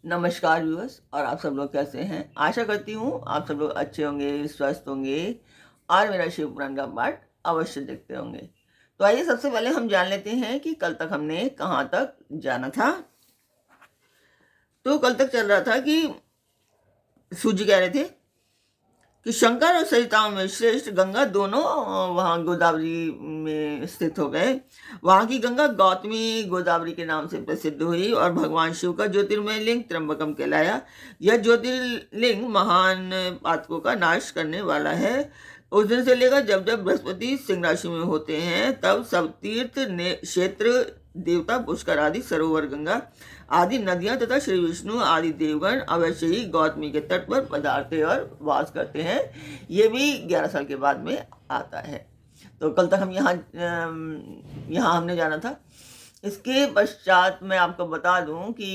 नमस्कार व्यूअर्स। और आप सब लोग कैसे हैं? आशा करती हूँ आप सब लोग अच्छे होंगे, स्वस्थ होंगे और मेरा शिव पुराण का पाठ अवश्य देखते होंगे। तो आइए सबसे पहले हम जान लेते हैं कि कल तक हमने कहाँ तक जाना था। तो कल तक चल रहा था कि सूर्य कह रहे थे कि शंकर और सरिताओं में श्रेष्ठ गंगा दोनों वहाँ गोदावरी में स्थित हो गए। वहाँ की गंगा गौतमी गोदावरी के नाम से प्रसिद्ध हुई और भगवान शिव का ज्योतिर्मय लिंग त्र्यंबकम कहलाया। यह ज्योतिर्लिंग महान पातकों का नाश करने वाला है। उस दिन से लेकर जब जब बृहस्पति सिंह राशि में होते हैं तब सब तीर्थ क्षेत्र, देवता, पुष्कर आदि सरोवर, गंगा आदि नदियां तथा श्री विष्णु आदि देवगण अवश्य ही गौतमी के तट पर पधारते और वास करते हैं। ये भी 11 साल के बाद में आता है। तो कल तक हम यहाँ हमने जाना था। इसके पश्चात मैं आपको बता दूं कि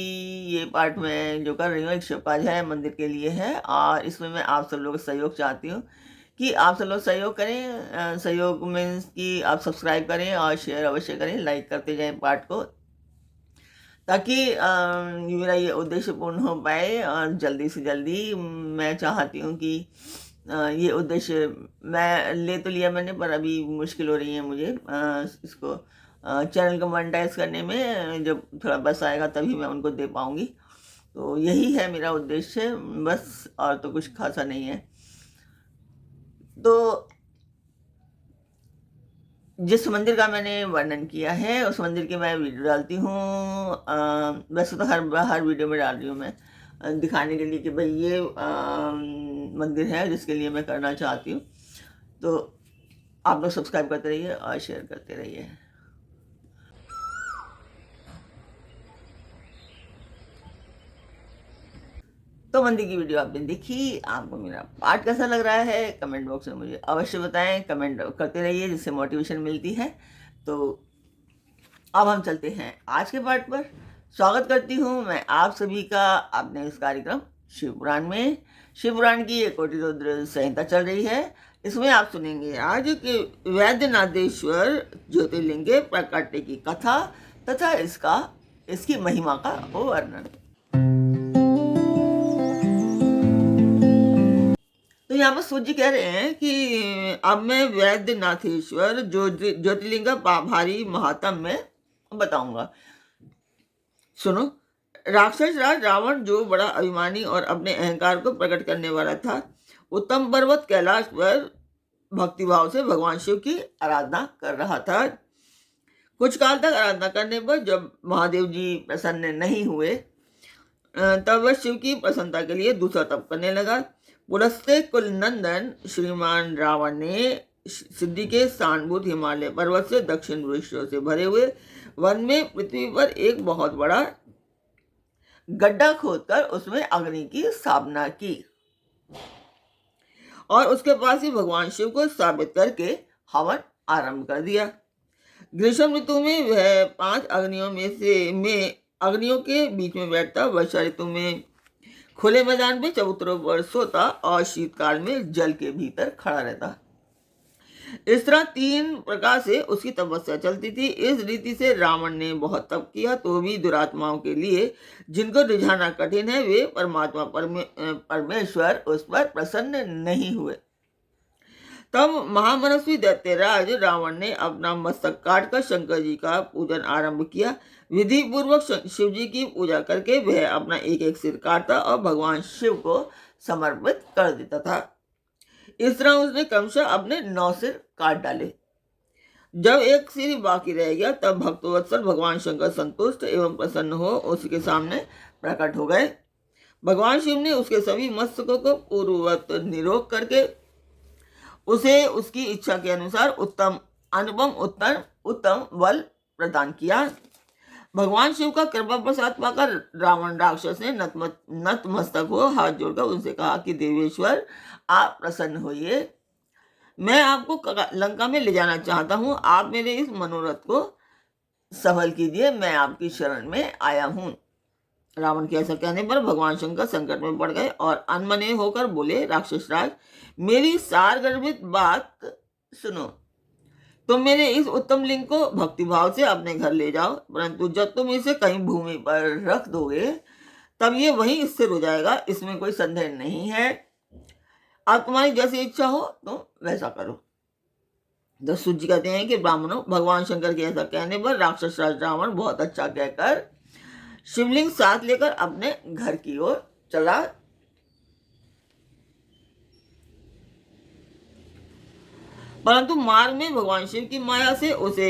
ये पाठ मैं जो कर रही हूँ एक शिवकाज है, मंदिर के लिए है और इसमें मैं आप सब लोगों का सहयोग चाहती हूँ कि आप सब लोग सहयोग करें। सहयोग मीन्स कि आप सब्सक्राइब करें और शेयर अवश्य करें, लाइक करते जाएं पाठ को, ताकि मेरा ये उद्देश्य पूर्ण हो पाए। और जल्दी से जल्दी मैं चाहती हूँ कि ये उद्देश्य मैं ले तो लिया मैंने, पर अभी मुश्किल हो रही है मुझे इसको चैनल को मोनेटाइज करने में। जब थोड़ा बस आएगा तभी मैं उनको दे पाऊँगी। तो यही है मेरा उद्देश्य बस, और तो कुछ खासा नहीं है। तो जिस मंदिर का मैंने वर्णन किया है उस मंदिर की मैं वीडियो डालती हूँ। वैसे तो हर वीडियो में डाल रही हूँ मैं, दिखाने के लिए कि भाई ये मंदिर है जिसके लिए मैं करना चाहती हूँ। तो आप लोग सब्सक्राइब करते रहिए और शेयर करते रहिए। तो मंदिर की वीडियो आपने देखी, आपको मेरा पाठ कैसा लग रहा है कमेंट बॉक्स में मुझे अवश्य बताएं। कमेंट करते रहिए जिससे मोटिवेशन मिलती है। तो अब हम चलते हैं आज के पाठ पर। स्वागत करती हूँ मैं आप सभी का अपने इस कार्यक्रम शिवपुराण में। शिवपुराण की एक कोटि रुद्र संहिता चल रही है। इसमें आप सुनेंगे आज के वैद्यनाथेश्वर ज्योतिर्लिंग के प्राकट्य की कथा तथा इसकी महिमा का वर्णन। तो यहाँ पर सूर्य कह रहे हैं कि अब मैं वैद्यनाथेश्वर ज्योतिर्लिंग का भारी महात्म में बताऊंगा। सुनो। राक्षस राज रावण जो बड़ा अभिमानी और अपने अहंकार को प्रकट करने वाला था, उत्तम पर्वत कैलाश पर भक्तिभाव से भगवान शिव की आराधना कर रहा था। कुछ काल तक आराधना करने पर जब महादेव जी प्रसन्न नहीं हुए तब वह शिव की प्रसन्नता के लिए दूसरा तप करने लगा। पुलस्त्य कुलनंदन श्रीमान रावण ने सिद्धि के सानभूत हिमालय पर्वत से दक्षिण वृक्षों से भरे हुए वन में पृथ्वी पर एक बहुत बड़ा गड्ढा खोदकर उसमें अग्नि की स्थापना की और उसके पास ही भगवान शिव को स्थापित करके हवन आरंभ कर दिया। ग्रीष्म ऋतु में वह 5 अग्नियों में अग्नियों के बीच में बैठता, वर्षा ऋतु में खुले मैदान में चबूतरों पर सोता और शीतकाल में जल के भीतर खड़ा रहता। इस तरह 3 प्रकार से उसकी तपस्या चलती थी। इस रीति से रावण ने बहुत तप किया तो भी दुरात्माओं के लिए, जिनको रिझाना कठिन है, वे परमात्मा परमेश्वर उस पर प्रसन्न नहीं हुए। तब महामनस्वी दैत्यराज रावण ने अपना मस्तक काटकर शंकर जी का पूजन आरंभ किया। विधि पूर्वक शिव जी की पूजा करके वह अपना एक एक सिर काटता और भगवान शिव को समर्पित कर देता था। इस तरह उसने क्रमशः अपने 9 सिर काट डाले। जब एक सिर बाकी रह गया तब भक्तवत्सल भगवान शंकर संतुष्ट एवं प्रसन्न हो उसके सामने प्रकट हो गए। भगवान शिव ने उसके सभी मस्तकों को पूर्ववत निरोग करके उसे उसकी इच्छा के अनुसार उत्तम बल प्रदान किया। भगवान शिव का कृपा प्रसाद पाकर रावण राक्षस ने नतमस्तक हो हाथ जोड़कर उनसे कहा कि देवेश्वर, आप प्रसन्न होइए, मैं आपको लंका में ले जाना चाहता हूँ। आप मेरे इस मनोरथ को सफल कीजिए, मैं आपकी शरण में आया हूँ। रावण के ऐसा कहने पर भगवान शंकर संकट में पड़ गए और अनमने होकर बोले, राक्षस राज, मेरी सारगर्भित बात सुनो। तुम मेरे इस उत्तम लिंग को भक्तिभाव से अपने घर ले जाओ, परंतु जब तुम इसे कहीं भूमि पर रख दोगे तब ये वहीं स्थिर हो जाएगा, इसमें कोई संदेह नहीं है। अब तुम्हारी जैसी इच्छा हो तो वैसा करो। तो सूत जी कहते हैं कि ब्राह्मणों, भगवान शंकर के ऐसा कहने पर राक्षस राज रावण बहुत अच्छा कहकर शिवलिंग साथ लेकर अपने घर की ओर चला। परंतु मार्ग में भगवान शिव की माया से उसे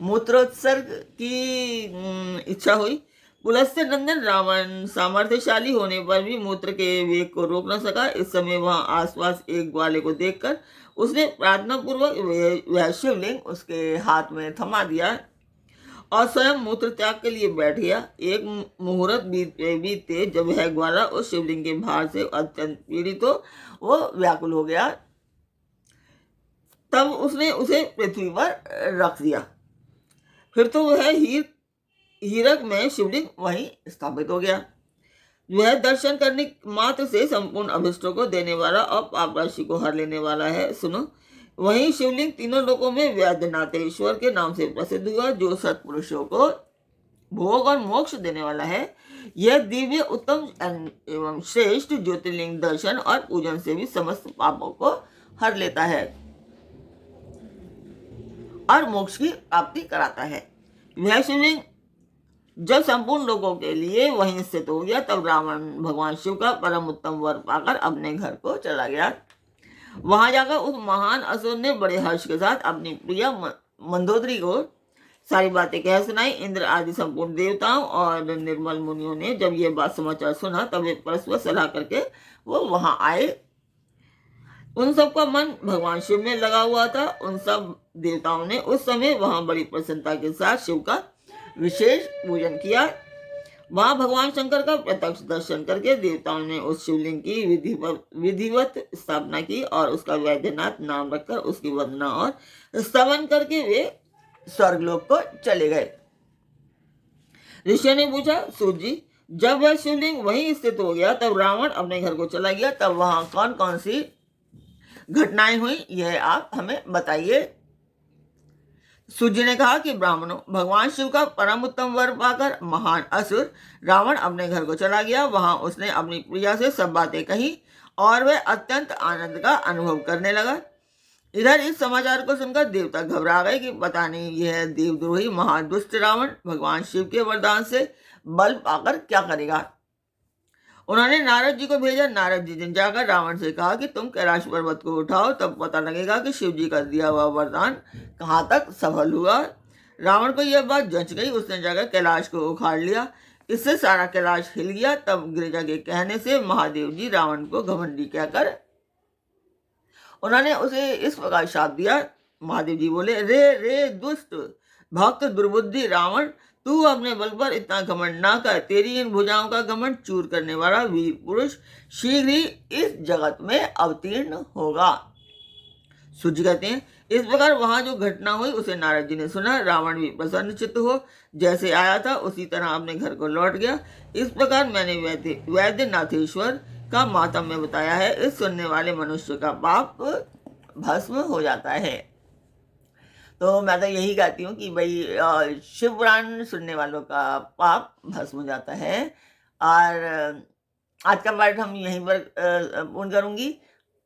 मूत्रोत्सर्ग की इच्छा हुई। पुलस्त्य नंदन रावण सामर्थ्यशाली होने पर भी मूत्र के वेग को रोक न सका। इस समय वहां आसपास एक ग्वाले को देखकर उसने प्रार्थना पूर्वक वह शिवलिंग उसके हाथ में थमा दिया और स्वयं मूत्र त्याग के लिए बैठ गया। एक मुहूर्त बीतते जब वह ग्वाला उस शिवलिंग के भार से अत्यंत पीड़ित हो वो व्याकुल हो गया, तब उसने उसे पृथ्वी पर रख दिया। फिर तो वह हीरक में शिवलिंग वहीं स्थापित हो गया। वह दर्शन करने मात्र से संपूर्ण अभिष्टों को देने वाला और पाप राशि को हर लेने वाला है। सुनो, वही शिवलिंग तीनों लोकों में वैद्यनाथेश्वर के नाम से प्रसिद्ध हुआ, जो सत्पुरुषों को भोग और मोक्ष देने वाला है। यह दिव्य, उत्तम एवं श्रेष्ठ ज्योतिर्लिंग दर्शन और पूजन से भी समस्त पापों को हर लेता है और मोक्ष की प्राप्ति कराता है। वह शिवलिंग जब संपूर्ण लोगों के लिए वहीं स्थित हो गया, तब रावण भगवान शिव का परम उत्तम वर पाकर अपने घर को चला गया। वहां जाकर उस महान असुर ने बड़े हर्ष के साथ अपनी प्रिया मंदोदरी को सारी बातें कह सुनाई। इंद्र आदि संपूर्ण देवताओं और निर्मल मुनियों ने जब ये बात समाचार सुना, तब वे परस्पर सलाह करके वो वहां आए। उन सबका मन भगवान शिव में लगा हुआ था। उन सब देवताओं ने उस समय वहां बड़ी प्रसन्नता के साथ शिव का विशेष पूजन किया। वहां भगवान शंकर का प्रत्यक्ष दर्शन करके देवताओं ने उस शिवलिंग की विधिवत स्थापना की और उसका वैद्यनाथ नाम रखकर उसकी वंदना और स्तवन करके वे स्वर्गलोक को चले गए। ऋषि ने पूछा, सूत जी, जब वह शिवलिंग वहीं स्थित हो गया तब रावण अपने घर को चला गया, तब वहां कौन कौन सी घटनाएं हुई यह आप हमें बताइए। सूत जी ने कहा कि ब्राह्मणों, भगवान शिव का परम उत्तम वर पाकर महान असुर रावण अपने घर को चला गया। वहां उसने अपनी प्रिया से सब बातें कही और वह अत्यंत आनंद का अनुभव करने लगा। इधर इस समाचार को सुनकर देवता घबरा गए कि पता नहीं यह देवद्रोही महादुष्ट रावण भगवान शिव के वरदान से बल पाकर क्या करेगा। उन्होंने नारद जी को भेजा। नारद जी ने जाकर रावण से कहा कि तुम कैलाश पर्वत को उठाओ, तब पता लगेगा कि शिव जी का दिया हुआ वरदान कहाँ तक सफल हुआ। रावण को यह बात जंच गई। उसने जाकर कैलाश को उखाड़ लिया। इससे सारा कैलाश हिल गया। तब गिरिजा के कहने से महादेव जी रावण को घमंडी कहकर उन्होंने उसे इस प्रकार शाप दिया। महादेव जी बोले, रे रे दुष्ट भक्त दुर्बुद्धि रावण, तू अपने बल पर इतना घमंड ना कर। तेरी इन भुजाओं का घमंड चूर करने वाला वीर पुरुष शीघ्र ही इस जगत में अवतीर्ण होगा। सूत जी कहते हैं, इस प्रकार वहां जो घटना हुई उसे नारद जी ने सुना। रावण भी प्रसन्न चित्त हो जैसे आया था उसी तरह अपने घर को लौट गया। इस प्रकार मैंने वैद्यनाथेश्वर का मातम्य बताया है। इस सुनने वाले मनुष्य का पाप भस्म हो जाता है। तो मैं तो यही कहती हूँ कि भाई शिव पुराण सुनने वालों का पाप भस्म हो जाता है। और आज का पाठ हम यहीं पर पूर्ण करूँगी।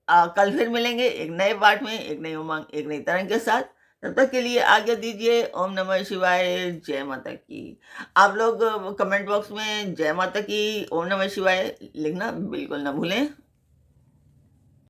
कल फिर मिलेंगे एक नए पाठ में, एक नई उमंग, एक नई तरंग के साथ। तब तक के लिए आज्ञा दीजिए। ओम नमः शिवाय, जय माता की। आप लोग कमेंट बॉक्स में जय माता की, ओम नमः शिवाय लिखना बिल्कुल ना भूलें।